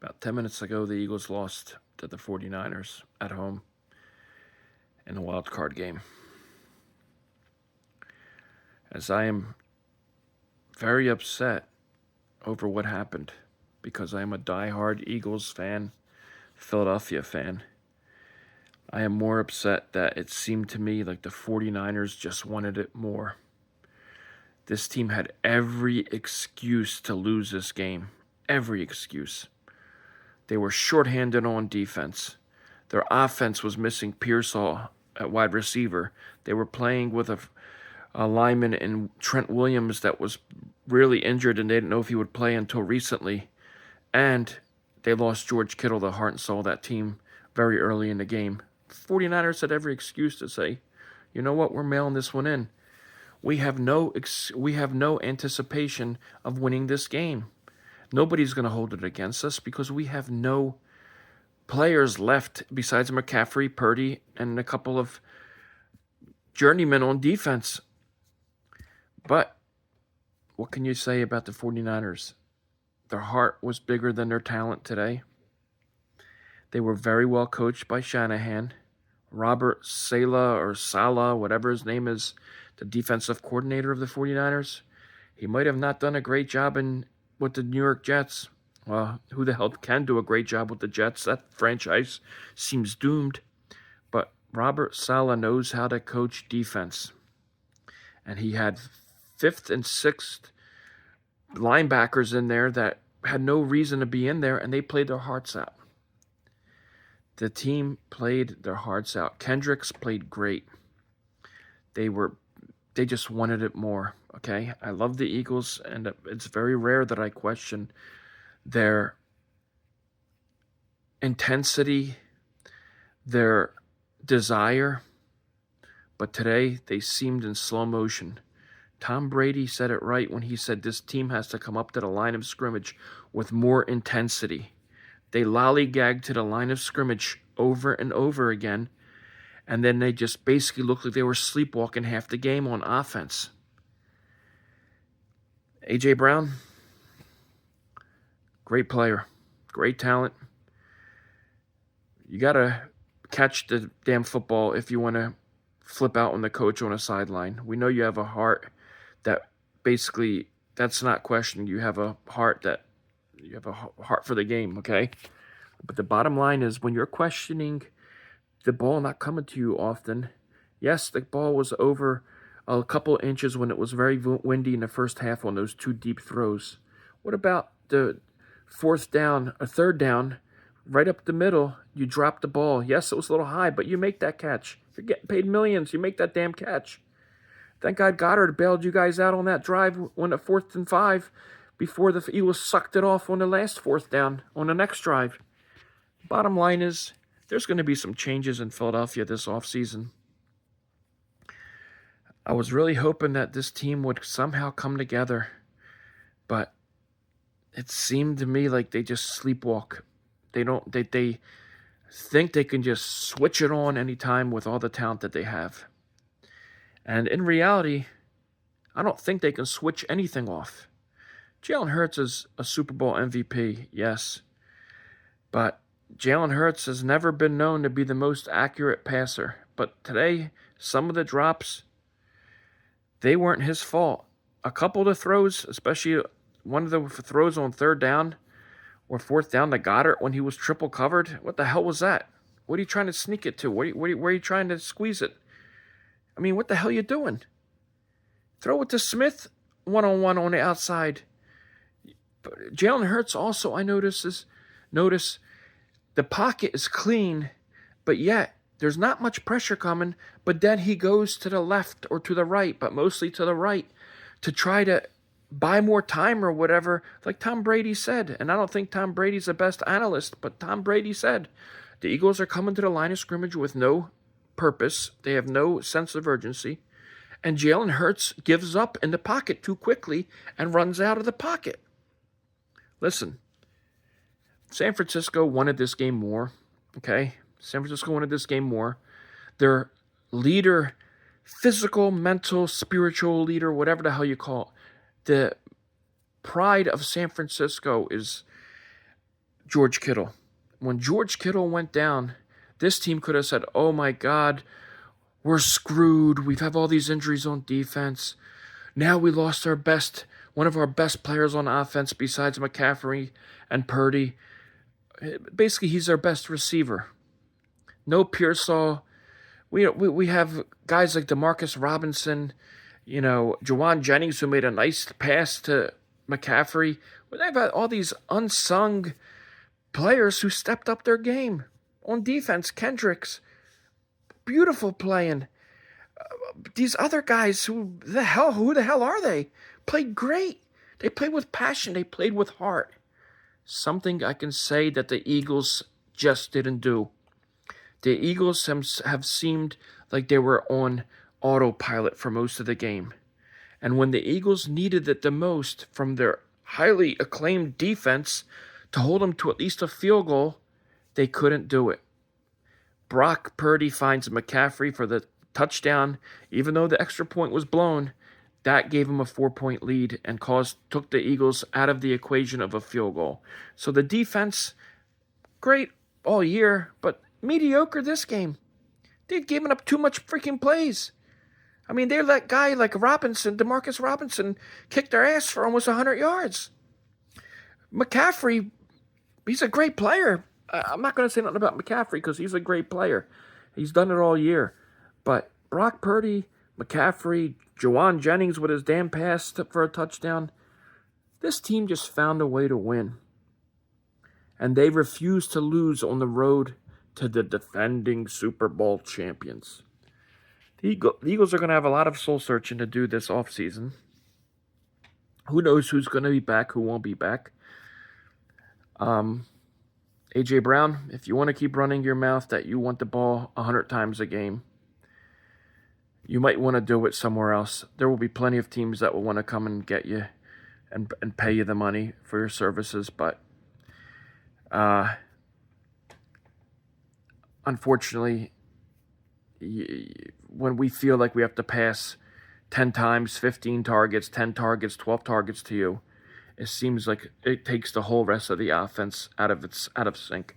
About 10 minutes ago, the Eagles lost to the 49ers at home in a wild card game. As I am very upset over what happened because I am a diehard Eagles fan, Philadelphia fan. I am more upset that it seemed to me like the 49ers just wanted it more. This team had every excuse to lose this game. Every excuse. They were shorthanded on defense. Their offense was missing Pearsall at wide receiver. They were playing with a lineman in Trent Williams that was really injured, and they didn't know if he would play until recently. And they lost George Kittle, the heart and soul of that team, very early in the game. 49ers had every excuse to say, you know what, we're mailing this one in. We have no anticipation of winning this game. Nobody's going to hold it against us because we have no players left besides McCaffrey, Purdy, and a couple of journeymen on defense. But what can you say about the 49ers? Their heart was bigger than their talent today. They were very well coached by Shanahan. Robert Saleh, whatever his name is, the defensive coordinator of the 49ers. He might have not done a great job with the New York Jets. Well, who the hell can do a great job with the Jets? That franchise seems doomed. But Robert Saleh knows how to coach defense. And he had 5th and 6th linebackers in there that had no reason to be in there, and they played their hearts out. The team played their hearts out. Kendricks played great. They just wanted it more, okay? I love the Eagles, and it's very rare that I question their intensity, their desire, but today they seemed in slow motion. Tom Brady said it right when he said this team has to come up to the line of scrimmage with more intensity. They lollygagged to the line of scrimmage over and over again, and then they just basically looked like they were sleepwalking half the game on offense. A.J. Brown, great player, great talent. You got to catch the damn football if you want to flip out on the coach on a sideline. We know you have a heart that basically, that's not questioning. You have a heart for the game, okay? But the bottom line is when you're questioning the ball not coming to you often, yes, the ball was over a couple inches when it was very windy in the first half on those 2 deep throws. What about the third down, right up the middle, you drop the ball. Yes, it was a little high, but you make that catch. You're getting paid millions. You make that damn catch. Thank God Goddard bailed you guys out on that drive on the 4th and 5 before the Eagles sucked it off on the last 4th down on the next drive. Bottom line is, there's going to be some changes in Philadelphia this offseason. I was really hoping that this team would somehow come together, but it seemed to me like they just sleepwalk. They think they can just switch it on anytime with all the talent that they have. And in reality, I don't think they can switch anything off. Jalen Hurts is a Super Bowl MVP, yes, but Jalen Hurts has never been known to be the most accurate passer. But today, some of the drops, they weren't his fault. A couple of the throws, especially one of the throws on 3rd down or 4th down to Goddard when he was triple covered. What the hell was that? What are you trying to sneak it to? Where are you trying to squeeze it? I mean, what the hell are you doing? Throw it to Smith one-on-one on the outside. Jalen Hurts also, I notice the pocket is clean, but yet there's not much pressure coming, but then he goes to the left or to the right, but mostly to the right, to try to buy more time or whatever, like Tom Brady said. And I don't think Tom Brady's the best analyst, but Tom Brady said the Eagles are coming to the line of scrimmage with no purpose. They have no sense of urgency. And Jalen Hurts gives up in the pocket too quickly and runs out of the pocket. Listen, San Francisco wanted this game more, okay? San Francisco wanted this game more. Their leader, physical, mental, spiritual leader, whatever the hell you call it, the pride of San Francisco is George Kittle. When George Kittle went down, this team could have said, "Oh my God, we're screwed. We have all these injuries on defense. Now we lost one of our best players on offense besides McCaffrey and Purdy. Basically, he's our best receiver. No Pearsall. We have guys like Demarcus Robinson, Jawan Jennings, who made a nice pass to McCaffrey. They've got all these unsung players who stepped up their game. On defense, Kendricks, beautiful playing. These other guys, who the hell are they? Played great. They played with passion. They played with heart. Something I can say that the Eagles just didn't do. The Eagles have seemed like they were on autopilot for most of the game. And when the Eagles needed it the most from their highly acclaimed defense to hold them to at least a field goal, they couldn't do it. Brock Purdy finds McCaffrey for the touchdown, even though the extra point was blown. That gave him a 4-point lead and took the Eagles out of the equation of a field goal. So the defense, great all year, but mediocre this game. They'd given up too much freaking plays. I mean, they let guy like Demarcus Robinson, kick their ass for almost 100 yards. McCaffrey, he's a great player. I'm not going to say nothing about McCaffrey because he's a great player. He's done it all year. But Brock Purdy, McCaffrey, Jawan Jennings with his damn pass for a touchdown, this team just found a way to win. And they refused to lose on the road to the defending Super Bowl champions. The Eagles are going to have a lot of soul searching to do this offseason. Who knows who's going to be back, who won't be back. A.J. Brown, if you want to keep running your mouth that you want the ball 100 times a game, you might want to do it somewhere else. There will be plenty of teams that will want to come and get you and pay you the money for your services, but unfortunately, when we feel like we have to pass 10 times, 15 targets, 10 targets, 12 targets to you, it seems like it takes the whole rest of the offense out of sync.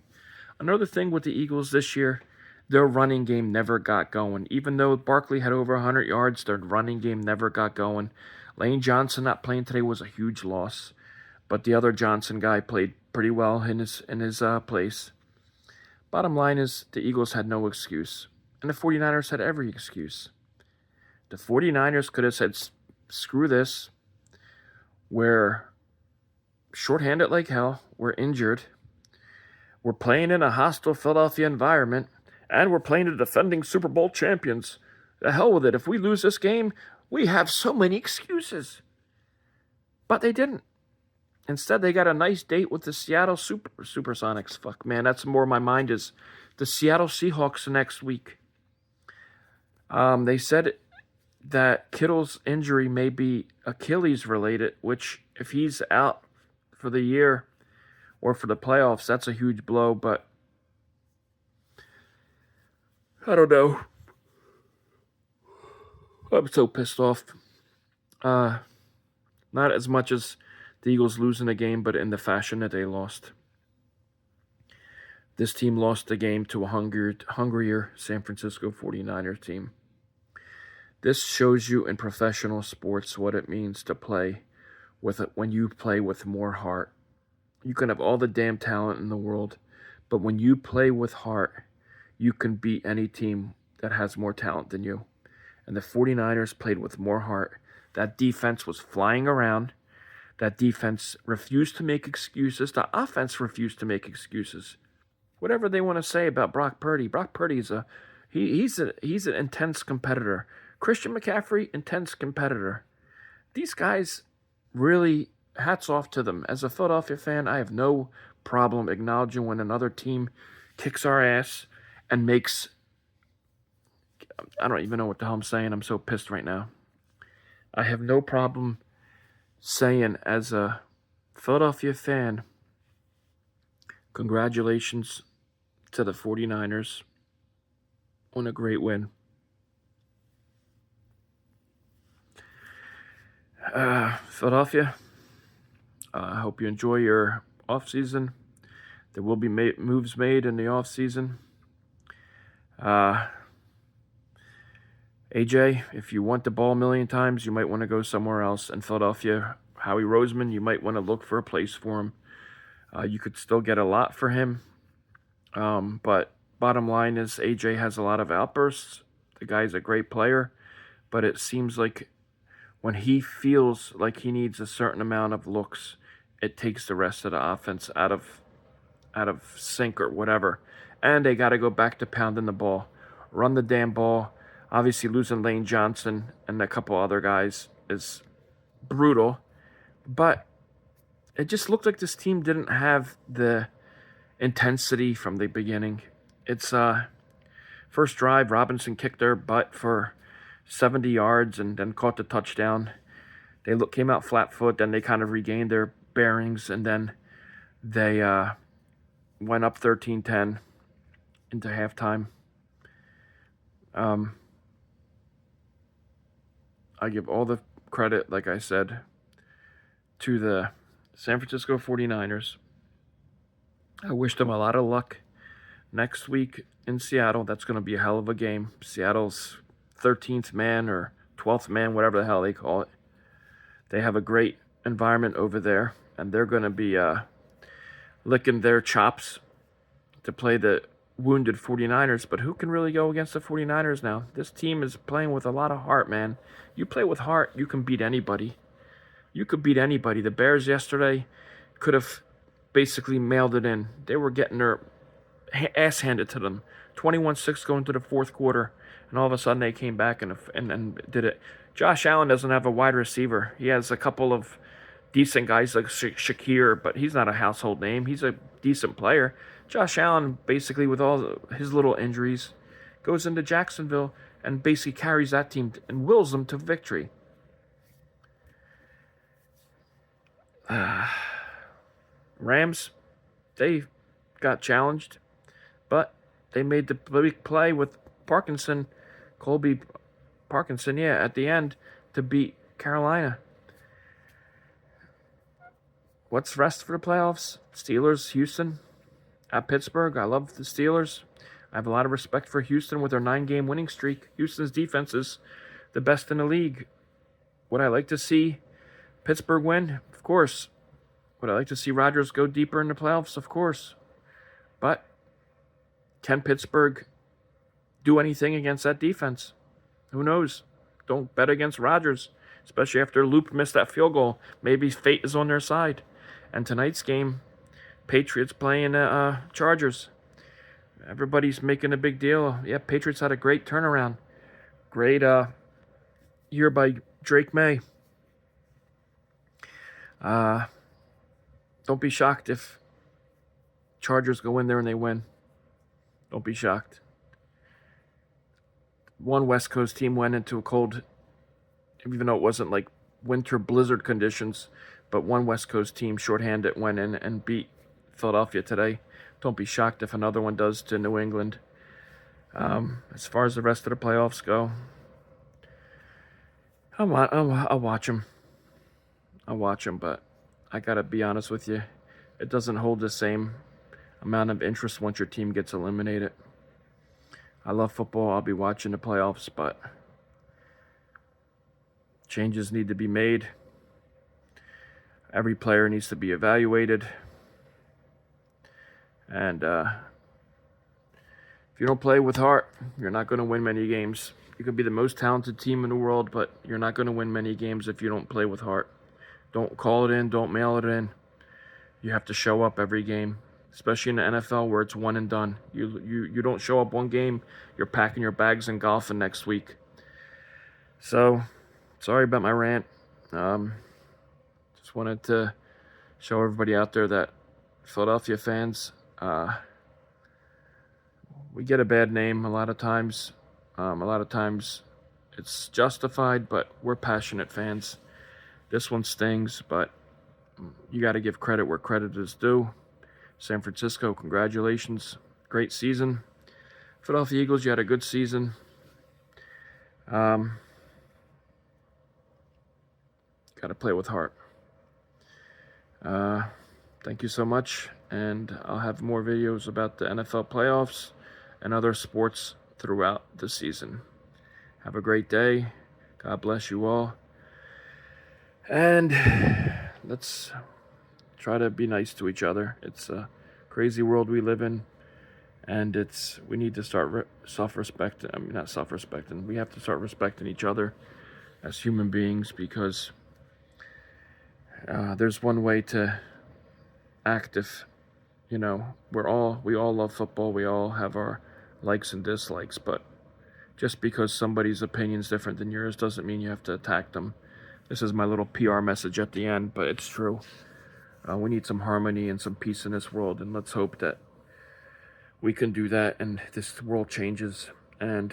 Another thing with the Eagles this year, their running game never got going. Even though Barkley had over 100 yards, their running game never got going. Lane Johnson not playing today was a huge loss, but the other Johnson guy played pretty well in his place. Bottom line is the Eagles had no excuse, and the 49ers had every excuse. The 49ers could have said, screw this. We're shorthanded like hell. We're injured. We're playing in a hostile Philadelphia environment, and we're playing the defending Super Bowl champions. The hell with it. If we lose this game, we have so many excuses. But they didn't. Instead, they got a nice date with the Seattle Supersonics. Fuck, man, that's more my mind is the Seattle Seahawks next week. They said that Kittle's injury may be Achilles related, which if he's out for the year or for the playoffs, that's a huge blow, but I don't know. I'm so pissed off. Not as much as the Eagles losing the game, but in the fashion that they lost. This team lost the game to a hungrier San Francisco 49ers team. This shows you in professional sports what it means to play when you play with more heart. You can have all the damn talent in the world, but when you play with heart, you can beat any team that has more talent than you. And the 49ers played with more heart. That defense was flying around. That defense refused to make excuses. The offense refused to make excuses. Whatever they want to say about Brock Purdy is he's an intense competitor. Christian McCaffrey, intense competitor. These guys, really, hats off to them. As a Philadelphia fan, I have no problem acknowledging when another team kicks our ass and makes... I don't even know what the hell I'm saying. I'm so pissed right now. I have no problem saying, as a Philadelphia fan, congratulations to the 49ers on a great win. Philadelphia, I hope you enjoy your off season. There will be moves made in the offseason. AJ, if you want the ball a million times, you might want to go somewhere else. In Philadelphia, Howie Roseman, you might want to look for a place for him. You could still get a lot for him. But bottom line is AJ has a lot of outbursts. The guy's a great player, but it seems like when he feels like he needs a certain amount of looks, it takes the rest of the offense out of sync or whatever. And they got to go back to pounding the ball. Run the damn ball. Obviously, losing Lane Johnson and a couple other guys is brutal. But it just looked like this team didn't have the intensity from the beginning. It's first drive, Robinson kicked their butt for 70 yards and then caught the touchdown. They came out flat foot, then they kind of regained their bearings, and then they went up 13-10 into halftime. I give all the credit, like I said, to the San Francisco 49ers. I wish them a lot of luck next week in Seattle. That's going to be a hell of a game. Seattle's 13th man or 12th man, whatever the hell they call it. They have a great environment over there, and they're going to be licking their chops to play the wounded 49ers. But who can really go against the 49ers now? This team is playing with a lot of heart, man. You play with heart, you can beat anybody. You could beat anybody. The Bears yesterday could have basically mailed it in. They were getting their ass handed to them. 21-6 going to the fourth quarter, and all of a sudden they came back and did it. Josh Allen doesn't have a wide receiver. He has a couple of decent guys like Shakir, but he's not a household name. He's a decent player. Josh Allen, basically with all his little injuries, goes into Jacksonville and basically carries that team and wills them to victory. Rams, they got challenged, but they made the big play with Colby Parkinson, at the end to beat Carolina. What's rest for the playoffs? Steelers, Houston, at Pittsburgh. I love the Steelers. I have a lot of respect for Houston with their 9-game winning streak. Houston's defense is the best in the league. Would I like to see Pittsburgh win? Of course. Would I like to see Rodgers go deeper in the playoffs? Of course. But can Pittsburgh do anything against that defense? Who knows? Don't bet against Rodgers, especially after Loop missed that field goal. Maybe fate is on their side. And tonight's game, Patriots playing Chargers. Everybody's making a big deal. Yeah, Patriots had a great turnaround. Great year by Drake May. Don't be shocked if Chargers go in there and they win. Don't be shocked. One West Coast team went into a cold, even though it wasn't like winter blizzard conditions, but one West Coast team shorthanded went in and beat Philadelphia today. Don't be shocked if another one does to New England. As far as the rest of the playoffs go, I'll watch them. I'll watch them, but I gotta be honest with you, it doesn't hold the same amount of interest once your team gets eliminated. I love football. I'll be watching the playoffs, but changes need to be made. Every player needs to be evaluated. And if you don't play with heart, you're not going to win many games. You could be the most talented team in the world, but you're not going to win many games if you don't play with heart. Don't call it in. Don't mail it in. You have to show up every game, especially in the NFL where it's one and done. You don't show up one game, you're packing your bags and golfing next week. So, sorry about my rant. Just wanted to show everybody out there that Philadelphia fans, we get a bad name a lot of times. A lot of times it's justified, but we're passionate fans. This one stings, but you got to give credit where credit is due. San Francisco, congratulations. Great season. Philadelphia Eagles, you had a good season. Got to play with heart. Thank you so much. and I'll have more videos about the NFL playoffs and other sports throughout the season. Have a great day. God bless you all. And let's try to be nice to each other. It's a crazy world we live in, and we need to start self-respecting. I mean, not self-respecting. We have to start respecting each other as human beings, because there's one way to act if, we all love football. We all have our likes and dislikes, but just because somebody's opinion is different than yours doesn't mean you have to attack them. This is my little PR message at the end, but it's true. We need some harmony and some peace in this world, and let's hope that we can do that and this world changes and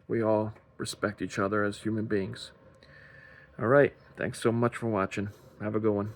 we all respect each other as human beings. All right. Thanks so much for watching. Have a good one.